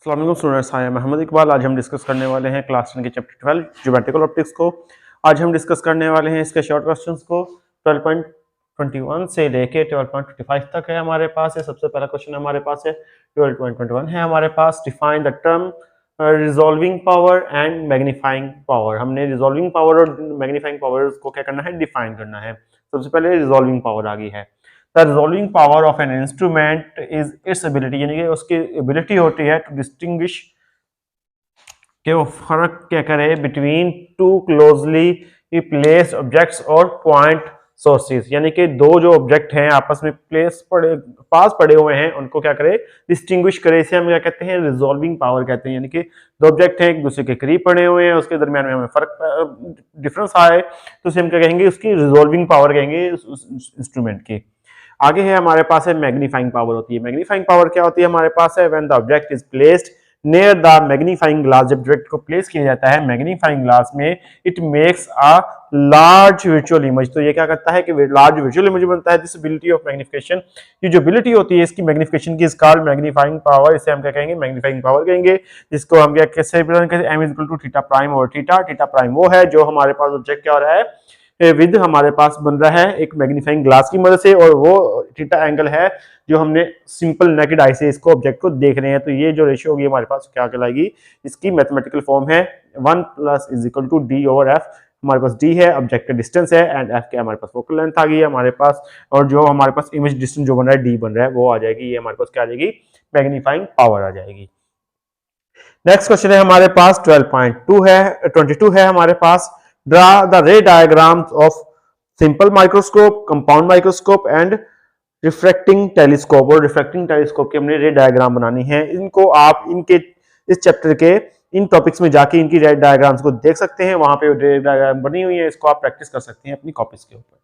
अस्सलाम वालेकुम students, I am Mohammad Iqbal. आज हम डिस्कस करने वाले हैं क्लास 10 के चैप्टर 12 ज्योमेट्रिकल ऑप्टिक्स को। आज हम डिस्कस करने वाले हैं इसके शॉर्ट क्वेश्चंस को। 12.21 से लेके 12.25 तक है हमारे पास। है सबसे पहला क्वेश्चन हमारे पास है 12.21 है हमारे पास। Define the term resolving power and magnifying power. हमने रिजॉल्विंग पावर और मैग्नीफाइंग पावर को क्या करना है, डिफाइन करना है। सबसे पहले रिजॉल्विंग पावर आ गई है। The resolving power of an instrument is its ability, यानी कि उसकी एबिलिटी होती है टू डिस्टिंग्विश, कि वो फर्क क्या करे between two closely placed objects और पॉइंट सोर्सेज, यानी कि दो जो ऑब्जेक्ट हैं आपस में पास पड़े हुए हैं उनको क्या करे, डिस्टिंग्विश करे। इसे हम क्या कहते हैं, रिजॉल्विंग पावर कहते हैं। यानी कि दो ऑब्जेक्ट हैं एक दूसरे के करीब पड़े हुए हैं, उसके दरमियान में हमें फर्क डिफरेंस आए तो उसे हम क्या कहेंगे, उसकी रिजॉल्विंग पावर कहेंगे उस इंस्ट्रूमेंट की। आगे है हमारे पास है मैग्नीफाइंग पावर होती है। मैग्नीफाइंग पावर क्या होती है हमारे पास है, when the object is placed near the magnifying glass. जब ऑब्जेक्ट को प्लेस किया जाता है मैग्नीफाइंग ग्लास में, it makes a large visual image. तो ये क्या करता है कि लार्ज विजुअल इमेज बनता है। दिस एबिलिटी ऑफ मैग्निफिकेशन, ये जो एबिलिटी होती है इसकी मैग्निफिकेशन की, इज कॉल्ड मैग्नीफाइंग पावर। इसे हम क्या कहेंगे, मैग्नीफाइंग पावर कहेंगे। जिसको हम क्या कैसे रिप्रेजेंट करते हैं, m is equal to theta prime और थीटा। थीटा प्राइम वो है जो हमारे पास ऑब्जेक्ट क्या हो रहा है, विद हमारे पास बन रहा है एक मैग्नीफाइंग ग्लास की मदद से, और वो थीटा एंगल है जो हमने सिंपल नेकेड आई से इसको ऑब्जेक्ट को देख रहे हैं। तो ये जो रेशियो होगी हमारे पास क्या कहलाएगी, इसकी मैथमेटिकल फॉर्म है 1 plus is equal to D over F. हमारे पास डी है ऑब्जेक्ट का डिस्टेंस है, एंड एफ क्या हमारे पास फोकल लेंथ आ गई है हमारे पास, और जो हमारे पास इमेज डिस्टेंस जो बन रहा है डी बन रहा है वो आ जाएगी। ये हमारे पास क्या आ जाएगी, मैग्नीफाइंग पावर आ जाएगी। नेक्स्ट क्वेश्चन है हमारे पास 12.22 है हमारे पास। Draw the ray diagrams of simple microscope, compound microscope and refracting telescope. और रिफ्रैक्टिंग टेलीस्कोप की हमने रे डायग्राम बनानी है। इनको आप इनके इस चैप्टर के इन टॉपिक्स में जाके इनकी रे डायग्राम्स को देख सकते हैं। वहां पे रे डायग्राम बनी हुई है, इसको आप प्रैक्टिस कर सकते हैं अपनी कॉपीज के ऊपर।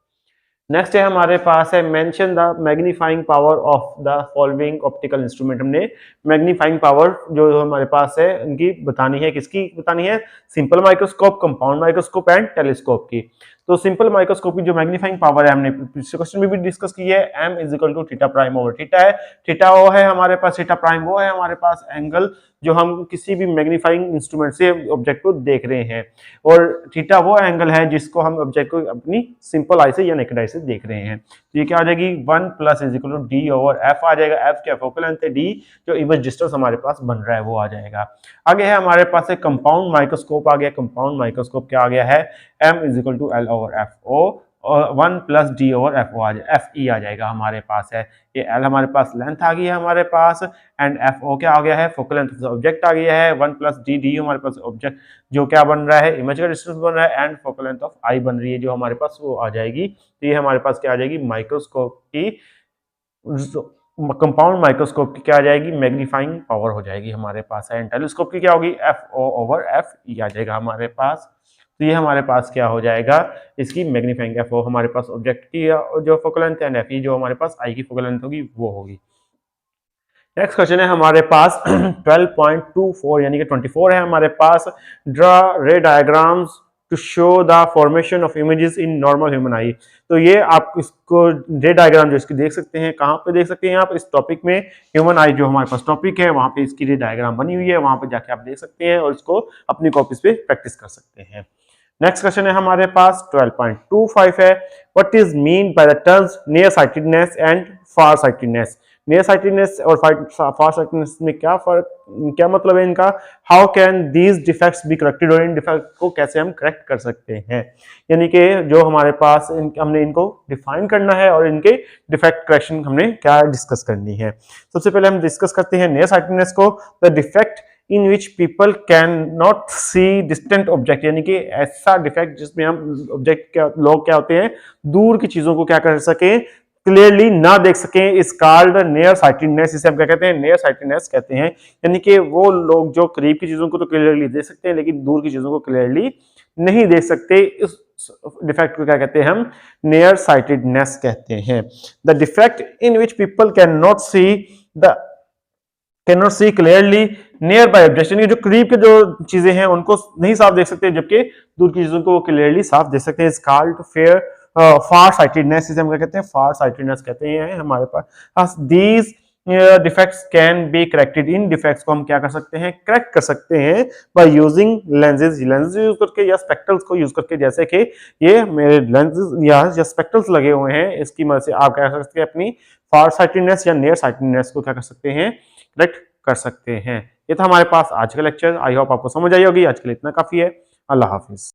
नेक्स्ट है हमारे पास है mention the magnifying power of the following optical instrument. हमने मैग्नीफाइंग पावर जो हमारे पास है उनकी बतानी है। किसकी बतानी है, simple microscope, compound microscope and telescope की। तो सिंपल माइक्रोस्कोप की जो मैग्नीफाइंग पावर है हमने पिछले क्वेश्चन में भी डिस्कस की है, m is equal to theta prime over theta है। थीटा वो है हमारे पास, थीटा प्राइम वो है हमारे पास एंगल जो हम किसी भी मैग्नीफाइंग इंस्ट्रूमेंट से ऑब्जेक्ट को देख रहे हैं, और थीटा वो एंगल है जिसको हम ऑब्जेक्ट को अपनी सिंपल आई से या नेकेड आई से देख रहे हैं। तो ये क्या आ जाएगी, 1 plus is equal to D over F आ जाएगा। एफ क्या फोकल लेंथ है, डी जो इमेज डिस्टेंस हमारे पास बन रहा है वो आ जाएगा। आगे है हमारे पास एक कंपाउंड माइक्रोस्कोप आ गया। कंपाउंड माइक्रोस्कोप क्या आ गया है, m is equal to L over F O, और 1 plus D over F O F E आ जाएगा हमारे पास है। ये एल हमारे पास लेंथ आ गई है हमारे पास, एंड एफ ओ क्या आ गया है, फोकल लेंथ ऑफ ऑब्जेक्ट आ गया है। 1 प्लस डी डी हमारे पास ऑब्जेक्ट जो क्या बन रहा है, इमेज का डिस्टेंस बन रहा है, एंड फोकल लेंथ ऑफ आई बन रही है जो हमारे पास वो आ जाएगी। तो ये हमारे पास क्या आ जाएगी, माइक्रोस्कोप की, कंपाउंड माइक्रोस्कोप की क्या आ जाएगी, मैग्नीफाइंग पावर हो जाएगी हमारे पास है। टेलीस्कोप की क्या होगी, F O over F E आ जाएगा हमारे पास। तो ये हमारे पास क्या हो जाएगा, इसकी मैग्नीफाइंग एफ ओ हमारे पास ऑब्जेक्ट की जो फोकल लेंथ है, एंड एफ ई जो हमारे पास आई की फोकल लेंथ होगी वो होगी। नेक्स्ट क्वेश्चन है हमारे पास 12.24 यानी कि 24 है हमारे पास। Draw ray diagrams to show the formation of images in normal human eye. तो ये आप इसको रे डायग्राम जो इसकी देख सकते हैं, कहाँ पे देख सकते हैं आप, इस टॉपिक में ह्यूमन आई जो हमारे पास टॉपिक है वहां पे इसकी रे डायग्राम बनी हुई है, वहां पे जाके आप देख सकते हैं और इसको अपनी कॉपीज पे प्रैक्टिस कर सकते हैं। नेक्स्ट क्वेश्चन है हमारे पास 12.25 है। What is mean by the terms near sightedness and far sightedness. Near sightedness और फार साइटेडनेस में क्या मतलब है इनका, how can these defects be corrected, और इन डिफेक्ट को कैसे हम करेक्ट कर सकते हैं। यानी कि जो हमारे पास हमने इनको डिफाइन करना है और इनके डिफेक्ट करेक्शन हमने क्या डिस्कस करनी है। सबसे पहले हम डिस्कस करते हैं नियर साइटेडनेस को। The defect in which people can not see distant object, यानी कि ऐसा डिफेक्ट जिसमें हम ऑब्जेक्ट लोग क्या होते हैं, दूर की चीजों को क्या कर सके, क्लियरली ना देख सकें, इस कॉल्ड नियर साइटेडनेस। इसे हम क्या कहते हैं, नियर साइटेडनेस कहते हैं। यानी कि वो लोग जो करीब की चीजों को तो क्लियरली देख सकते हैं लेकिन दूर की चीजों को क्लियरली नहीं देख सकते, इस डिफेक्ट को क्या कहते हैं, हम नियर साइटेडनेस कहते हैं। The defect in which people can not see clearly near by object, यानी जो करीब के जो चीजें हैं उनको नहीं साफ देख सकते जबकि दूर की चीजों को क्लियरली साफ देख सकते हैं। इस कॉल्ड फेयर फार साइटेडनेस, इसे हम क्या कहते हैं, फार साइटेडनेस कहते हैं हमारे पास। These defects can be corrected, इन डिफेक्ट्स को हम क्या कर सकते हैं, करेक्ट कर सकते हैं बाय यूजिंग लेंसेज यूज करके या स्पेक्टल्स को यूज करके। जैसे कि ये मेरे लेंसेज या स्पेक्टल्स लगे हुए हैं, इसकी मदद से आप क्या कर सकते हैं, अपनी फार साइटेडनेस या नियर साइटेडनेस को क्या कर सकते हैं, करेक्ट कर सकते हैं। ये था हमारे पास आज का लेक्चर। आई होप आपको समझ आई होगी। आज के लिए इतना काफी है। अल्लाह हाफिज।